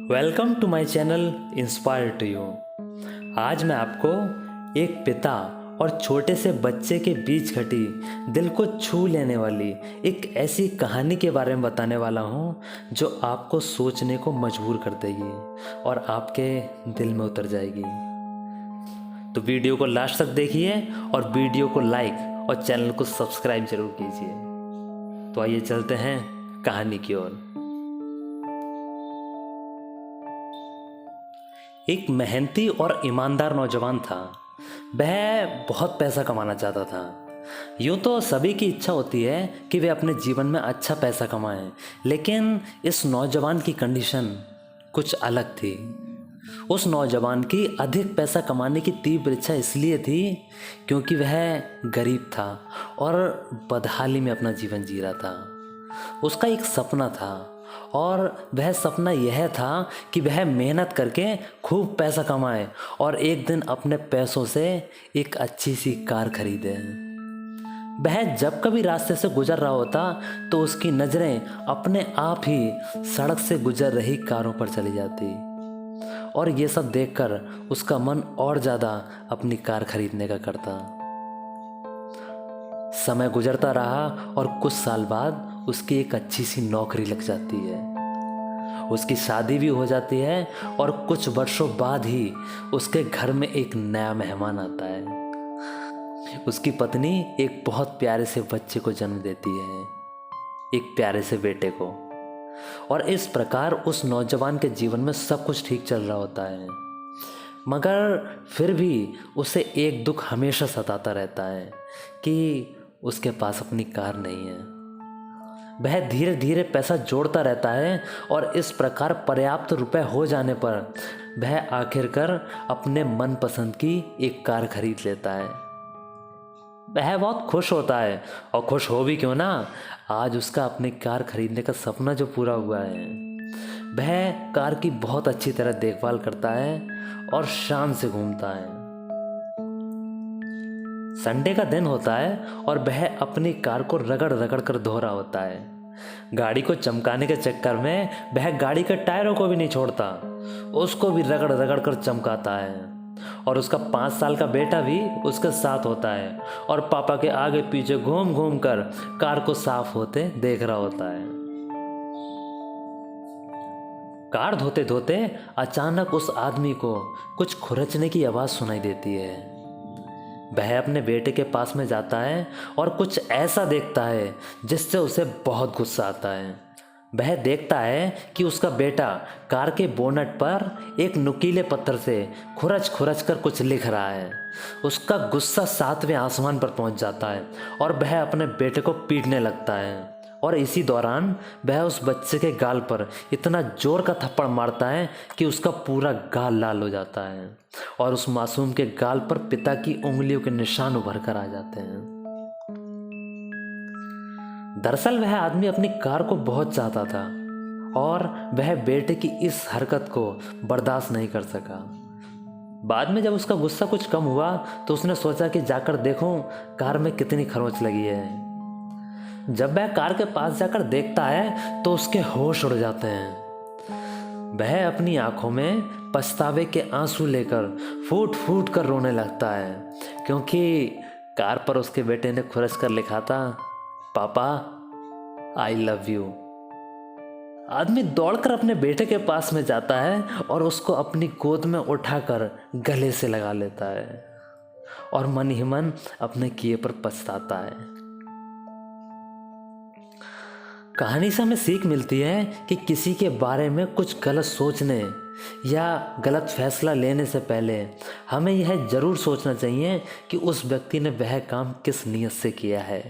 Welcome to my channel inspire to you. आज मैं आपको एक पिता और छोटे से बच्चे के बीच घटी दिल को छू लेने वाली एक ऐसी कहानी के बारे में बताने वाला हूँ जो आपको सोचने को मजबूर कर देगी और आपके दिल में उतर जाएगी। तो वीडियो को लास्ट तक देखिए और वीडियो को लाइक और चैनल को सब्सक्राइब जरूर कीजिए। तो आइए चलते हैं कहानी की ओर। एक मेहनती और ईमानदार नौजवान था। वह बहुत पैसा कमाना चाहता था। यूँ तो सभी की इच्छा होती है कि वे अपने जीवन में अच्छा पैसा कमाएं, लेकिन इस नौजवान की कंडीशन कुछ अलग थी। उस नौजवान की अधिक पैसा कमाने की तीव्र इच्छा इसलिए थी क्योंकि वह गरीब था और बदहाली में अपना जीवन जी रहा था। उसका एक सपना था और वह सपना यह था कि वह मेहनत करके खूब पैसा कमाए और एक दिन अपने पैसों से एक अच्छी सी कार खरीदे। वह जब कभी रास्ते से गुजर रहा होता तो उसकी नज़रें अपने आप ही सड़क से गुजर रही कारों पर चली जाती और ये सब देखकर उसका मन और ज़्यादा अपनी कार खरीदने का करता। समय गुजरता रहा और कुछ साल बाद उसकी एक अच्छी सी नौकरी लग जाती है। उसकी शादी भी हो जाती है और कुछ वर्षों बाद ही उसके घर में एक नया मेहमान आता है। उसकी पत्नी एक बहुत प्यारे से बच्चे को जन्म देती है, एक प्यारे से बेटे को। और इस प्रकार उस नौजवान के जीवन में सब कुछ ठीक चल रहा होता है, मगर फिर भी उसे एक दुख हमेशा सताता रहता है कि उसके पास अपनी कार नहीं है। वह धीरे धीरे पैसा जोड़ता रहता है और इस प्रकार पर्याप्त रुपए हो जाने पर वह आखिरकार अपने मनपसंद की एक कार खरीद लेता है। वह बहुत खुश होता है और खुश हो भी क्यों ना, आज उसका अपनी कार खरीदने का सपना जो पूरा हुआ है। वह कार की बहुत अच्छी तरह देखभाल करता है और शान से घूमता है। संडे का दिन होता है और वह अपनी कार को रगड़ रगड़ कर धो रहा होता है। गाड़ी को चमकाने के चक्कर में वह गाड़ी के टायरों को भी नहीं छोड़ता, उसको भी रगड़ रगड़ कर चमकाता है। और उसका 5 साल का बेटा भी उसके साथ होता है और पापा के आगे पीछे घूम घूम कर कार को साफ होते देख रहा होता है। कार धोते धोते अचानक उस आदमी को कुछ खुरचने की आवाज़ सुनाई देती है। वह अपने बेटे के पास में जाता है और कुछ ऐसा देखता है जिससे उसे बहुत गुस्सा आता है। वह देखता है कि उसका बेटा कार के बोनट पर एक नुकीले पत्थर से खुरच खुरच कर कुछ लिख रहा है। उसका गुस्सा 7वें आसमान पर पहुंच जाता है और वह अपने बेटे को पीटने लगता है। और इसी दौरान वह उस बच्चे के गाल पर इतना जोर का थप्पड़ मारता है कि उसका पूरा गाल लाल हो जाता है और उस मासूम के गाल पर पिता की उंगलियों के निशान उभर कर आ जाते हैं। दरअसल वह आदमी अपनी कार को बहुत चाहता था और वह बेटे की इस हरकत को बर्दाश्त नहीं कर सका। बाद में जब उसका गुस्सा कुछ कम हुआ तो उसने सोचा कि जाकर देखूं कार में कितनी खरोंच लगी है। जब वह कार के पास जाकर देखता है तो उसके होश उड़ जाते हैं। वह अपनी आंखों में पछतावे के आंसू लेकर फूट फूट कर रोने लगता है क्योंकि कार पर उसके बेटे ने खुरच कर लिखा था, पापा आई लव यू। आदमी दौड़कर अपने बेटे के पास में जाता है और उसको अपनी गोद में उठाकर गले से लगा लेता है और मन ही मन अपने किए पर पछताता है। कहानी से हमें सीख मिलती है कि किसी के बारे में कुछ गलत सोचने या गलत फैसला लेने से पहले हमें यह ज़रूर सोचना चाहिए कि उस व्यक्ति ने वह काम किस नीयत से किया है।